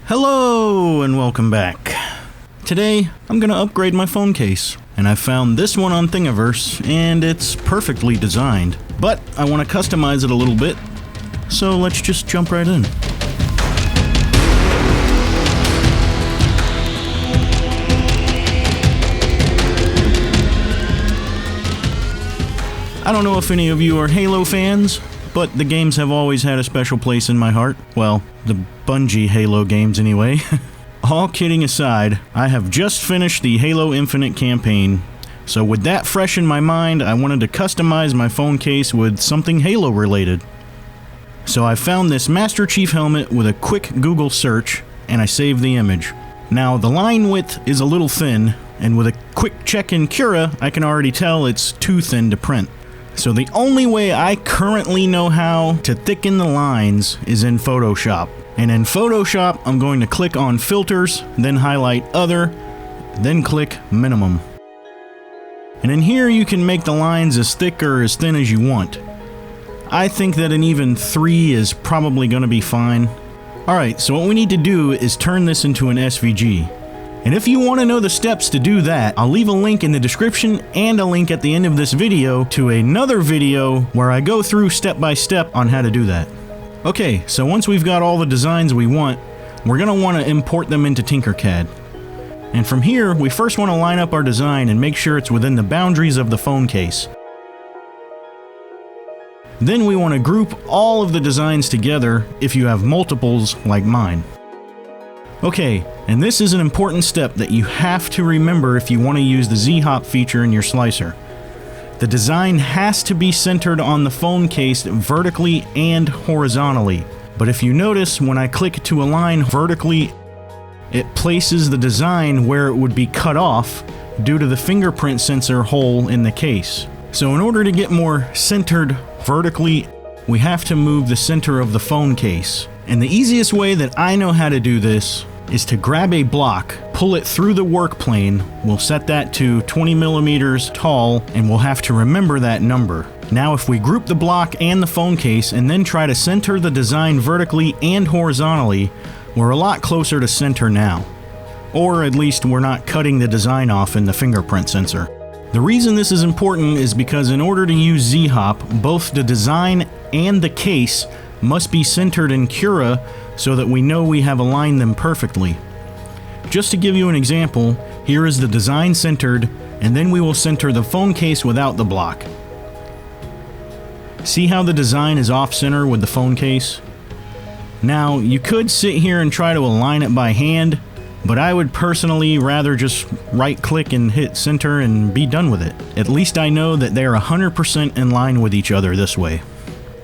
Hello and welcome back. Today I'm gonna upgrade my phone case, and I found this one on Thingiverse and it's perfectly designed, but I want to customize it a little bit, so let's just jump right in. I don't know if any of you are Halo fans, but the games have always had a special place in my heart. Well, the Bungie Halo games anyway. All kidding aside, I have just finished the Halo Infinite campaign, so with that fresh in my mind, I wanted to customize my phone case with something Halo related. So I found this Master Chief helmet with a quick Google search, and I saved the image. Now, the line width is a little thin, and with a quick check in Cura, I can already tell it's too thin to print. So the only way I currently know how to thicken the lines is in Photoshop. And in Photoshop, I'm going to click on Filters, then highlight Other, then click Minimum. And in here you can make the lines as thick or as thin as you want. I think that an even 3 is probably going to be fine. Alright, so what we need to do is turn this into an SVG. And if you want to know the steps to do that, I'll leave a link in the description and a link at the end of this video to another video where I go through step by step on how to do that. Okay, so once we've got all the designs we want, we're going to want to import them into Tinkercad. And from here, we first want to line up our design and make sure it's within the boundaries of the phone case. Then we want to group all of the designs together if you have multiples like mine. Okay, and this is an important step that you have to remember if you want to use the Z-Hop feature in your slicer. The design has to be centered on the phone case vertically and horizontally. But if you notice, when I click to align vertically, it places the design where it would be cut off due to the fingerprint sensor hole in the case. So in order to get more centered vertically, we have to move the center of the phone case. And the easiest way that I know how to do this is to grab a block, pull it through the work plane, we'll set that to 20 millimeters tall, and we'll have to remember that number. Now if we group the block and the phone case and then try to center the design vertically and horizontally, we're a lot closer to center now. Or at least we're not cutting the design off in the fingerprint sensor. The reason this is important is because in order to use Z-Hop, both the design and the case must be centered in Cura so that we know we have aligned them perfectly. Just to give you an example, here is the design centered, and then we will center the phone case without the block. See how the design is off-center with the phone case? Now, you could sit here and try to align it by hand, but I would personally rather just right-click and hit center and be done with it. At least I know that they are 100% in line with each other this way.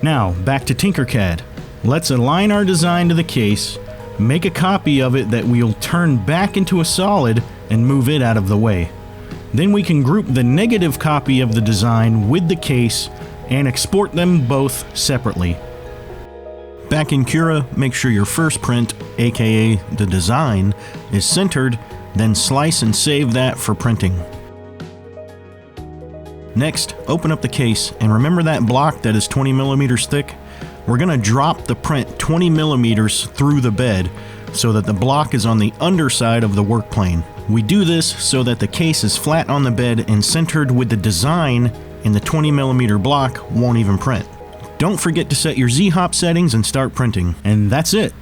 Now, back to Tinkercad. Let's align our design to the case, make a copy of it that we'll turn back into a solid and move it out of the way. Then we can group the negative copy of the design with the case and export them both separately. Back in Cura, make sure your first print, aka the design, is centered, then slice and save that for printing. Next, open up the case, and remember that block that is 20 millimeters thick? We're going to drop the print 20 millimeters through the bed so that the block is on the underside of the work plane. We do this so that the case is flat on the bed and centered with the design, and the 20 millimeter block won't even print. Don't forget to set your Z-Hop settings and start printing. And that's it.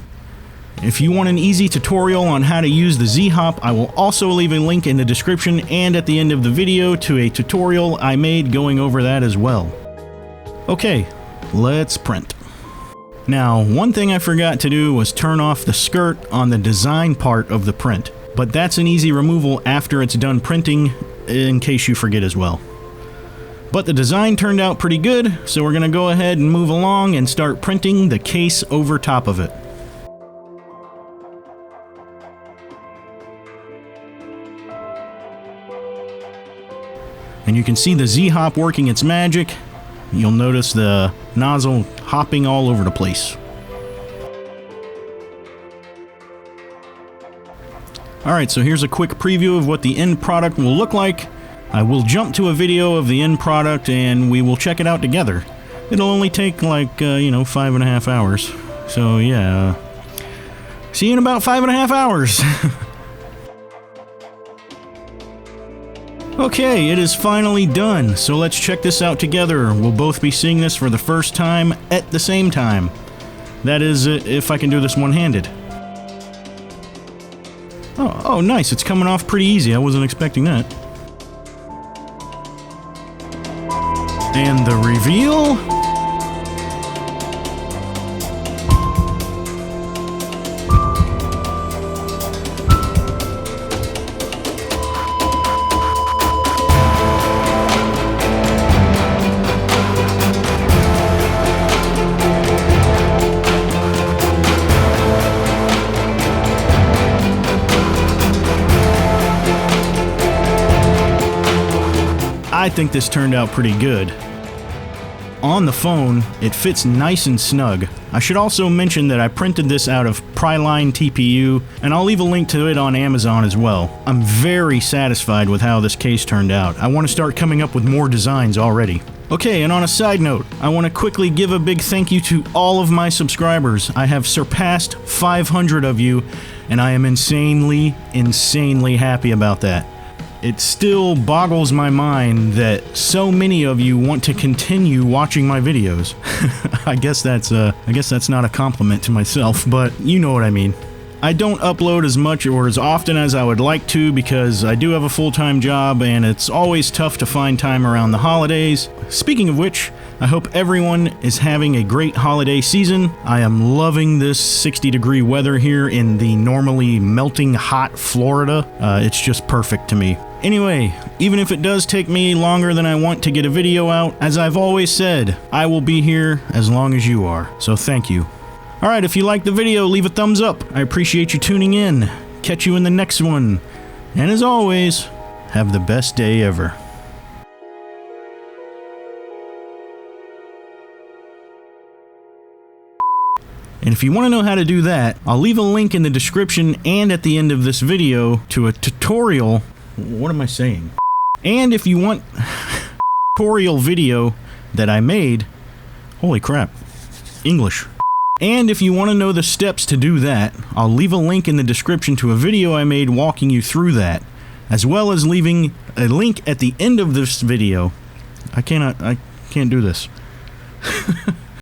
If you want an easy tutorial on how to use the Z-Hop, I will also leave a link in the description and at the end of the video to a tutorial I made going over that as well. Okay, let's print. Now, one thing I forgot to do was turn off the skirt on the design part of the print, but that's an easy removal after it's done printing, in case you forget as well. But the design turned out pretty good, so we're going to go ahead and move along and start printing the case over top of it. And you can see the Z-Hop working its magic. You'll notice the nozzle hopping all over the place. Alright, so here's a quick preview of what the end product will look like. I will jump to a video of the end product and we will check it out together. It'll only take like, 5.5 hours. So yeah, See you in about 5.5 hours. Okay, it is finally done, so let's check this out together. We'll both be seeing this for the first time at the same time. That is, if I can do this one-handed. Oh, nice. It's coming off pretty easy. I wasn't expecting that. And the reveal... I think this turned out pretty good. On the phone, it fits nice and snug. I should also mention that I printed this out of Pryline TPU, and I'll leave a link to it on Amazon as well. I'm very satisfied with how this case turned out. I want to start coming up with more designs already. Okay, and on a side note, I want to quickly give a big thank you to all of my subscribers. I have surpassed 500 of you, and I am insanely happy about that. It still boggles my mind that so many of you want to continue watching my videos. I guess that's not a compliment to myself, but you know what I mean. I don't upload as much or as often as I would like to because I do have a full-time job and it's always tough to find time around the holidays. Speaking of which, I hope everyone is having a great holiday season. I am loving this 60-degree weather here in the normally melting hot Florida. It's just perfect to me. Anyway, even if it does take me longer than I want to get a video out, as I've always said, I will be here as long as you are. So thank you. Alright, if you liked the video, leave a thumbs up. I appreciate you tuning in. Catch you in the next one. And as always, have the best day ever. And if you want to know how to do that, I'll leave a link in the description and at the end of this video to a tutorial. What am I saying? And if you want tutorial video that I made, holy crap, English. And if you want to know the steps to do that, I'll leave a link in the description to a video I made walking you through that, as well as leaving a link at the end of this video. I can't do this.